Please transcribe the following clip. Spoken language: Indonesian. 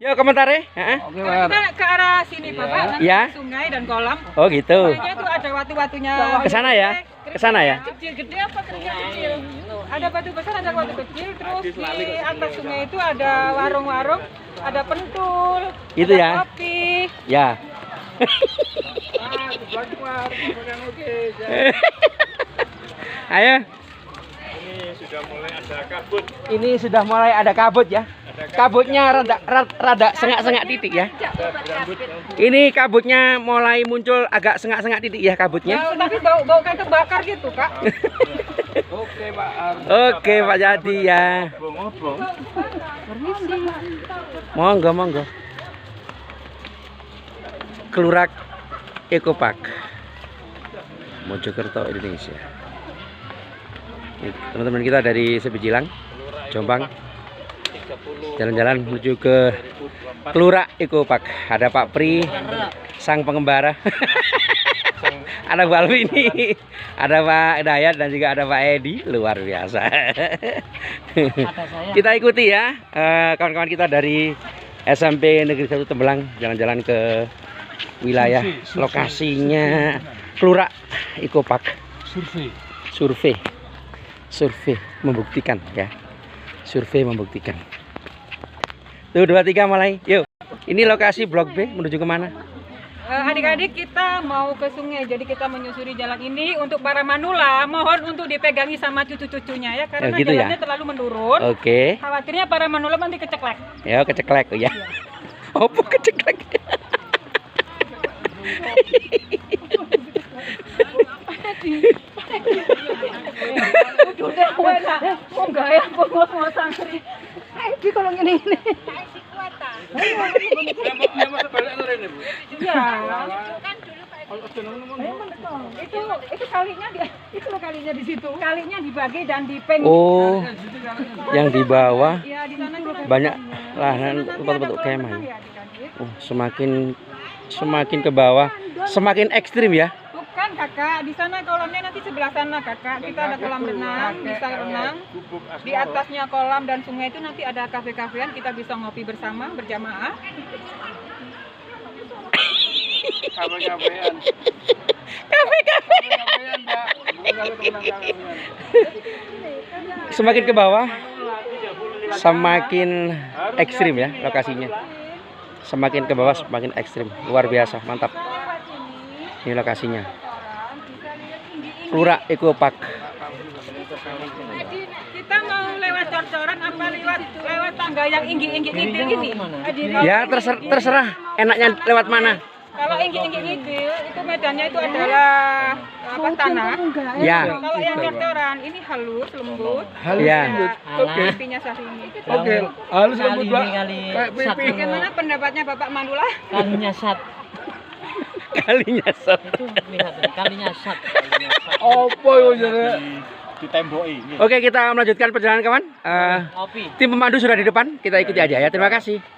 Yuk komentarnya. Oke, kita ke arah sini Bapak, nanti Ya. sungai dan kolam. Oh gitu. Sungainya itu ada watu-watunya. Ke sana ya? Ke sana ya? Kecil gede apa kecil? Ada batu besar, ada batu kecil. Terus di atas sungai itu ada warung-warung, ada pentul, Itu ada ya? kopi. Ya. Ayo. Ini sudah mulai ada kabut ya. Kabutnya rada sengak-sengak titik ya. Ini kabutnya mulai muncul agak sengak-sengak titik ya kabutnya. Tapi bau kayak kebakar gitu, Kak. Oke Pak Jadi ya. Monggo. Kelurak Eco Park Mojokerto, Indonesia. Teman-teman kita dari Sebijilang, Jombang, jalan-jalan menuju ke Kelurak Eco Park. Ada Pak Pri, sang pengembara. Ada Bu Alwini, ada Pak Dayat dan juga ada Pak Edi, luar biasa. Kita ikuti ya kawan-kawan kita dari SMP Negeri 1 Tembelang, jalan-jalan ke wilayah lokasinya Kelurak Eco Park. Survei membuktikan ya. Survei membuktikan. Tuh 2 3 mulai. Yuk. Ini lokasi Blok B menuju kemana? Adik-adik kita mau ke sungai, jadi kita menyusuri jalan ini. Untuk para manula, mohon untuk dipegangi sama cucu-cucunya ya, karena gitu jalannya ya? terlalu menurun. Oke. Khawatirnya para manula nanti keceklek. Ya keceklek ya. Opo keceklek. Kok enggak ya, kok mau santri. Ini kalau ini. Itu kalinya di situ. Kalinya dibagi dan dipeng. Oh, yang di bawah Ya, di sana juga banyak lahan tempat-tempat kemah. Oh, semakin ke bawah, semakin ekstrim ya. Bukan Kakak, di sana kolamnya nanti sebelah sana Kakak. Kita ada kolam renang, bisa renang. Di atasnya kolam dan sungai itu nanti ada kafe-kafean, kita bisa ngopi bersama, berjamaah. Kafe-kafean. Semakin ke bawah, semakin ekstrim ya lokasinya. Semakin ke bawah, semakin ekstrim. Luar biasa, mantap. Ini lokasinya. Kelurak Eco Park. Kita mau lewat cor-coran apa lewat tangga yang inggi-inggi ini? Ya terserah enaknya lewat mana. Kalau inggi-inggi itu medannya itu adalah apa, tanah. Ya. Kalau yang cor-coran ini halus, lembut. Ya. Pipinya Syahrini. Oke, halus lembut Mbak. Bagaimana pendapatnya Bapak Mandula? Kalinya sat. Kalinya sat. Itu lihat kalinya sat. Apa yo jare? Oke, kita melanjutkan perjalanan kawan. Kopi. Tim pemandu sudah di depan, kita ikuti aja ya. Terima kasih.